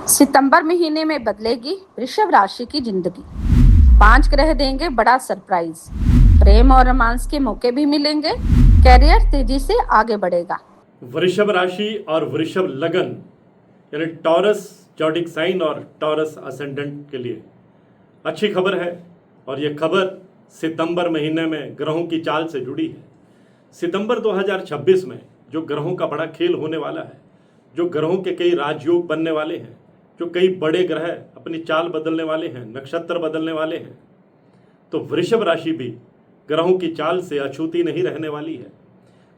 सितंबर महीने में बदलेगी वृषभ राशि की जिंदगी। 5 ग्रह देंगे बड़ा सरप्राइज। प्रेम और रोमांस के मौके भी मिलेंगे। कैरियर तेजी से आगे बढ़ेगा। वृषभ राशि और वृषभ लगन यानी टॉरस जॉडिक साइन और टॉरस असेंडेंट के लिए अच्छी खबर है। और ये खबर सितंबर महीने में ग्रहों की चाल से जुड़ी है। सितंबर 2026 में जो ग्रहों का बड़ा खेल होने वाला है, जो ग्रहों के कई राजयोग बनने वाले हैं, जो कई बड़े ग्रह अपनी चाल बदलने वाले हैं, नक्षत्र बदलने वाले हैं, तो वृषभ राशि भी ग्रहों की चाल से अछूती नहीं रहने वाली है।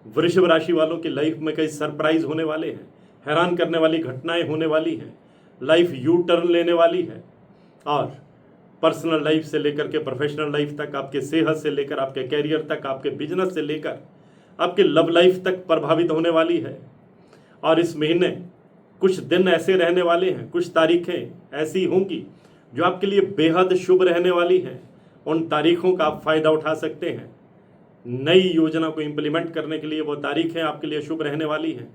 वृषभ राशि वालों की लाइफ में कई सरप्राइज होने वाले हैं, हैरान करने वाली घटनाएं होने वाली हैं, लाइफ यू टर्न लेने वाली है। और पर्सनल लाइफ से लेकर के प्रोफेशनल लाइफ तक, आपके सेहत से लेकर आपके कैरियर तक, आपके बिजनेस से लेकर आपके लव लाइफ तक प्रभावित होने वाली है। और इस महीने कुछ दिन ऐसे रहने वाले हैं, कुछ तारीखें ऐसी होंगी जो आपके लिए बेहद शुभ रहने वाली हैं। उन तारीखों का आप फायदा उठा सकते हैं। नई योजना को इम्प्लीमेंट करने के लिए वो तारीखें आपके लिए शुभ रहने वाली हैं।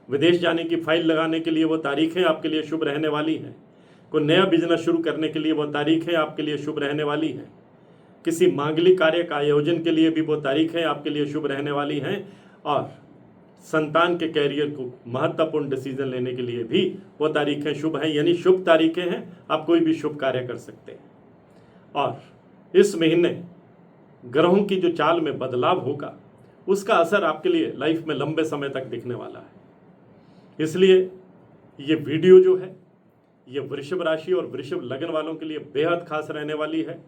विदेश जाने की फाइल लगाने के लिए वो तारीखें आपके लिए शुभ रहने वाली हैं। कोई नया बिजनेस शुरू करने के लिए वो तारीखें आपके लिए शुभ रहने वाली हैं। किसी मांगलिक कार्य का आयोजन के लिए भी वो तारीखें आपके लिए शुभ रहने वाली हैं। और संतान के कैरियर को महत्वपूर्ण डिसीजन लेने के लिए भी वो तारीखें शुभ हैं, यानी शुभ तारीखें हैं। आप कोई भी शुभ कार्य कर सकते हैं। और इस महीने ग्रहों की जो चाल में बदलाव होगा, उसका असर आपके लिए लाइफ में लंबे समय तक दिखने वाला है। इसलिए ये वीडियो जो है, ये वृषभ राशि और वृषभ लगन वालों के लिए बेहद खास रहने वाली है।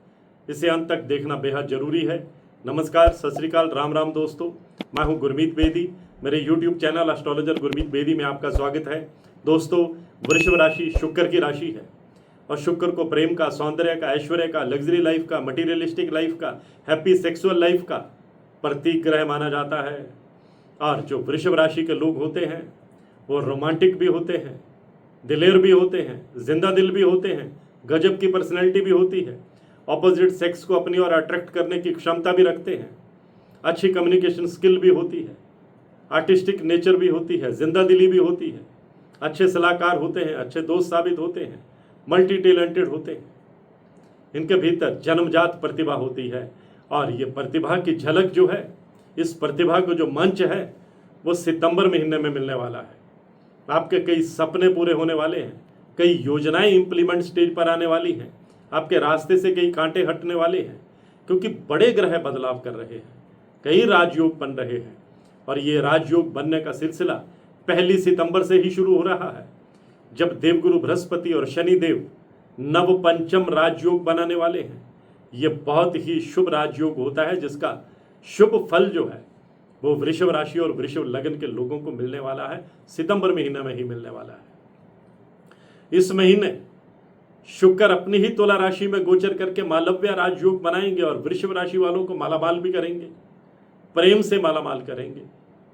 इसे अंत तक देखना बेहद जरूरी है। नमस्कार, सत श्री अकाल, राम राम दोस्तों। मैं हूं गुरमीत बेदी। मेरे YouTube channel astrologer Gurmeet Bedi में आपका स्वागत है। दोस्तों, वृषभ राशि शुक्र की राशि है और शुक्र को प्रेम का, सौंदर्य का, ऐश्वर्य का, लग्जरी लाइफ का, मटीरियलिस्टिक लाइफ का, हैप्पी सेक्सुअल लाइफ का प्रतीक ग्रह माना जाता है। और जो वृषभ राशि के लोग होते हैं वो रोमांटिक भी होते हैं, दिलेर भी होते हैं, जिंदा दिल भी होते हैं, गजब की पर्सनैलिटी भी होती है, ऑपोजिट सेक्स को अपनी ओर अट्रैक्ट करने की क्षमता भी रखते हैं, अच्छी कम्युनिकेशन स्किल भी होती है, आर्टिस्टिक नेचर भी होती है, जिंदा दिली भी होती है, अच्छे सलाहकार होते हैं, अच्छे दोस्त साबित होते हैं, मल्टी टैलेंटेड होते हैं। इनके भीतर जन्मजात प्रतिभा होती है। और ये प्रतिभा की झलक जो है, इस प्रतिभा को जो मंच है, वो सितंबर महीने में मिलने वाला है। आपके कई सपने पूरे होने वाले हैं, कई योजनाएं इंप्लीमेंट स्टेज पर आने वाली हैं, आपके रास्ते से कई कांटे हटने वाले हैं, क्योंकि बड़े ग्रह बदलाव कर रहे हैं, कई राजयोग बन रहे हैं। और ये राजयोग बनने का सिलसिला 1 सितंबर से ही शुरू हो रहा है, जब देवगुरु बृहस्पति और शनिदेव नव पंचम राजयोग बनाने वाले हैं। ये बहुत ही शुभ राजयोग होता है, जिसका शुभ फल जो है वो वृषभ राशि और वृषभ लगन के लोगों को मिलने वाला है। सितंबर महीने में ही मिलने वाला है। इस महीने शुक्र अपनी ही तुला राशि में गोचर करके मालव्य राजयोग बनाएंगे और वृषभ राशि वालों को मालामाल भी करेंगे, प्रेम से मालामाल करेंगे,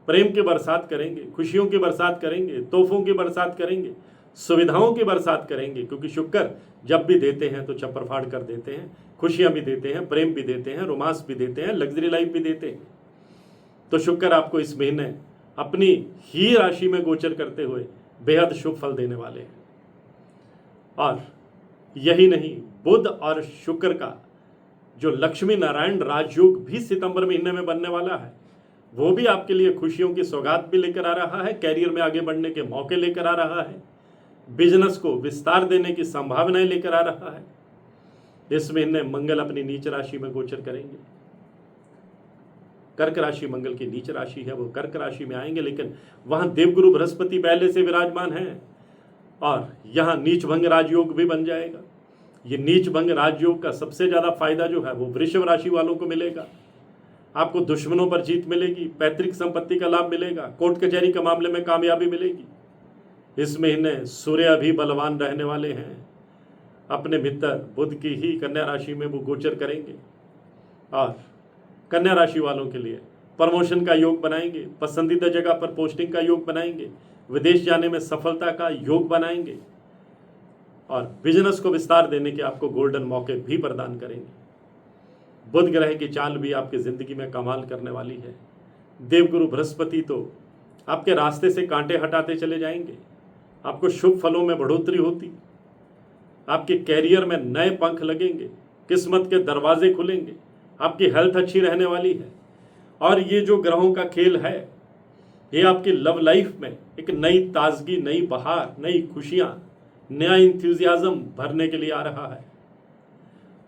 प्रेम की बरसात करेंगे, खुशियों की बरसात करेंगे, तोहफों की बरसात करेंगे, सुविधाओं की बरसात करेंगे। क्योंकि शुक्र जब भी देते हैं तो चप्पर फाड़ कर देते हैं, खुशियां भी देते हैं, प्रेम भी देते हैं, रोमांस भी देते हैं, लग्जरी लाइफ भी देते हैं। तो शुक्र आपको इस महीने अपनी ही राशि में गोचर करते हुए बेहद शुभ फल देने वाले हैं। और यही नहीं, बुध और शुक्र का जो लक्ष्मी नारायण राजयोग भी सितंबर महीने में बनने वाला है, वो भी आपके लिए खुशियों की सौगात भी लेकर आ रहा है, कैरियर में आगे बढ़ने के मौके लेकर आ रहा है, बिजनेस को विस्तार देने की संभावनाएं लेकर आ रहा है। इस महीने मंगल अपनी नीच राशि में गोचर करेंगे। कर्क राशि मंगल की नीच राशि है, वो कर्क राशि में आएंगे, लेकिन वहां देवगुरु बृहस्पति पहले से विराजमान हैं और यहां नीच भंग राजयोग भी बन जाएगा। ये नीच भंग राजयोग का सबसे ज्यादा फायदा जो है वो वृषभ राशि वालों को मिलेगा। आपको दुश्मनों पर जीत मिलेगी, पैतृक संपत्ति का लाभ मिलेगा, कोर्ट कचहरी के मामले में कामयाबी मिलेगी। इस महीने सूर्य भी बलवान रहने वाले हैं। अपने मित्र बुध की ही कन्या राशि में वो गोचर करेंगे और कन्या राशि वालों के लिए प्रमोशन का योग बनाएंगे, पसंदीदा जगह पर पोस्टिंग का योग बनाएंगे, विदेश जाने में सफलता का योग बनाएंगे और बिजनेस को विस्तार देने के आपको गोल्डन मौके भी प्रदान करेंगे। बुध ग्रह की चाल भी आपकी जिंदगी में कमाल करने वाली है। देवगुरु बृहस्पति तो आपके रास्ते से कांटे हटाते चले जाएंगे, आपको शुभ फलों में बढ़ोतरी होती, आपके कैरियर में नए पंख लगेंगे, किस्मत के दरवाजे खुलेंगे, आपकी हेल्थ अच्छी रहने वाली है। और ये जो ग्रहों का खेल है, ये आपकी लव लाइफ में एक नई ताजगी, नई बहार, नई खुशियां, नया इंथ्यूजियाज्म भरने के लिए आ रहा है।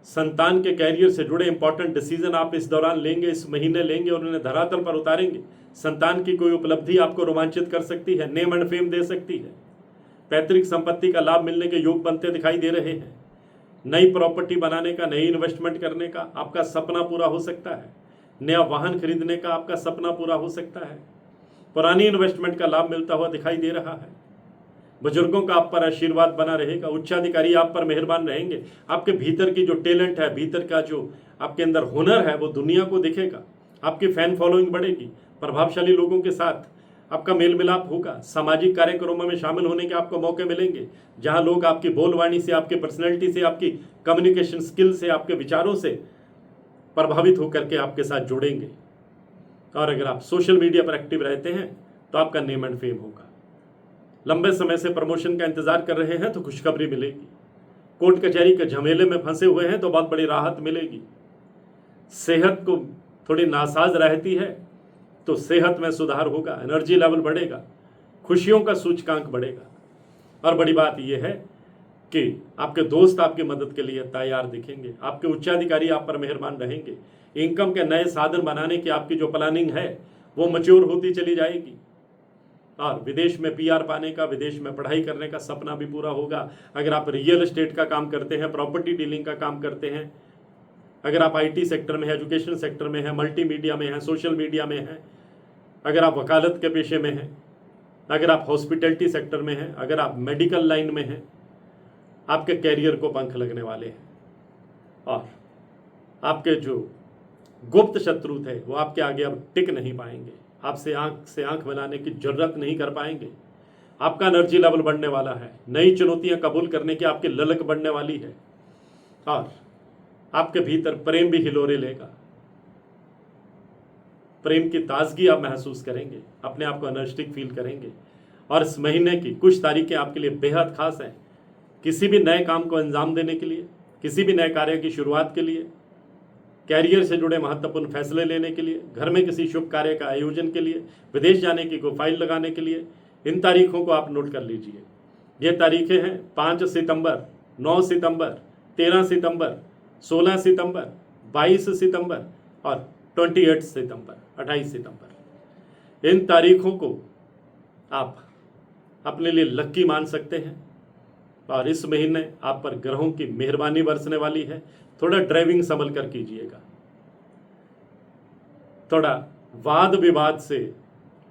संतान के कैरियर से जुड़े इंपॉर्टेंट डिसीजन आप इस दौरान लेंगे, इस महीने लेंगे और उन्हें धरातल पर उतारेंगे। संतान की कोई उपलब्धि आपको रोमांचित कर सकती है, नेम एंड फेम दे सकती है। पैतृक संपत्ति का लाभ मिलने के योग बनते दिखाई दे रहे हैं। नई प्रॉपर्टी बनाने का, नई इन्वेस्टमेंट करने का आपका सपना पूरा हो सकता है। नया वाहन खरीदने का आपका सपना पूरा हो सकता है। पुरानी इन्वेस्टमेंट का लाभ मिलता हुआ दिखाई दे रहा है। बुजुर्गों का आप पर आशीर्वाद बना रहेगा। उच्चाधिकारी आप पर मेहरबान रहेंगे। आपके भीतर की जो टैलेंट है, भीतर का जो आपके अंदर हुनर है, वो दुनिया को दिखेगा। आपकी फैन फॉलोइंग बढ़ेगी। प्रभावशाली लोगों के साथ आपका मेल मिलाप होगा। सामाजिक कार्यक्रमों में शामिल होने के आपको मौके मिलेंगे, जहां लोग आपकी बोलवाणी से, आपकी पर्सनैलिटी से, आपकी कम्युनिकेशन स्किल से, आपके विचारों से प्रभावित होकर के आपके साथ जुड़ेंगे। और अगर आप सोशल मीडिया पर एक्टिव रहते हैं तो आपका नेम एंड फेम होगा। लंबे समय से प्रमोशन का इंतजार कर रहे हैं तो खुशखबरी मिलेगी। कोर्ट कचहरी के झमेले में फंसे हुए हैं तो बहुत बड़ी राहत मिलेगी। सेहत को थोड़ी नासाज रहती है तो सेहत में सुधार होगा, एनर्जी लेवल बढ़ेगा, खुशियों का सूचकांक बढ़ेगा। और बड़ी बात यह है कि आपके दोस्त आपकी मदद के लिए तैयार दिखेंगे। आपके उच्चाधिकारी आप पर मेहरबान रहेंगे। इनकम के नए साधन बनाने की आपकी जो प्लानिंग है वो मैच्योर होती चली जाएगी। और विदेश में पीआर पाने का, विदेश में पढ़ाई करने का सपना भी पूरा होगा। अगर आप रियल एस्टेट का काम करते हैं, प्रॉपर्टी डीलिंग का काम करते हैं, अगर आप आईटी सेक्टर में है, एजुकेशन सेक्टर में है, मल्टीमीडिया में है, सोशल मीडिया में है, अगर आप वकालत के पेशे में हैं, अगर आप हॉस्पिटैलिटी सेक्टर में हैं, अगर आप मेडिकल लाइन में हैं, आपके कैरियर को पंख लगने वाले हैं। और आपके जो गुप्त शत्रु थे वो आपके आगे अब टिक नहीं पाएंगे। आपसे आंख से आंख मिलाने की जरूरत नहीं कर पाएंगे। आपका एनर्जी लेवल बढ़ने वाला है। नई चुनौतियां कबूल करने की आपकी ललक बढ़ने वाली है। और आपके भीतर प्रेम भी हिलोरे लेगा। प्रेम की ताजगी आप महसूस करेंगे, अपने आप को एनर्जेटिक फील करेंगे। और इस महीने की कुछ तारीखें आपके लिए बेहद खास हैं। किसी भी नए काम को अंजाम देने के लिए, किसी भी नए कार्य की शुरुआत के लिए, कैरियर से जुड़े महत्वपूर्ण फैसले लेने के लिए, घर में किसी शुभ कार्य का आयोजन के लिए, विदेश जाने की कोई फाइल लगाने के लिए, इन तारीखों को आप नोट कर लीजिए। ये तारीखें हैं 5 सितंबर, 9 सितंबर, 13 सितंबर, 16 सितंबर, 22 सितंबर और 28 सितंबर, 28 सितंबर। इन तारीखों को आप अपने लिए लक्की मान सकते हैं। और इस महीने आप पर ग्रहों की मेहरबानी बरसने वाली है। थोड़ा ड्राइविंग संभल कर कीजिएगा। थोड़ा वाद विवाद से,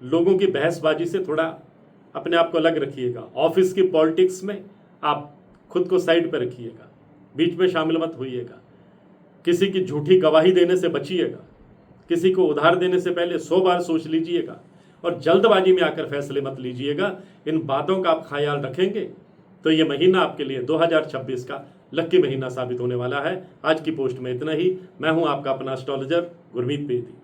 लोगों की बहसबाजी से थोड़ा अपने आप को अलग रखिएगा। ऑफिस की पॉलिटिक्स में आप खुद को साइड पर रखिएगा, बीच में शामिल मत होइएगा। किसी की झूठी गवाही देने से बचिएगा। किसी को उधार देने से पहले 100 बार सोच लीजिएगा और जल्दबाजी में आकर फैसले मत लीजिएगा। इन बातों का आप ख्याल रखेंगे तो ये महीना आपके लिए 2026 का लक्की महीना साबित होने वाला है। आज की पोस्ट में इतना ही। मैं हूं आपका अपना एस्ट्रोलॉजर गुरमीत बेदी।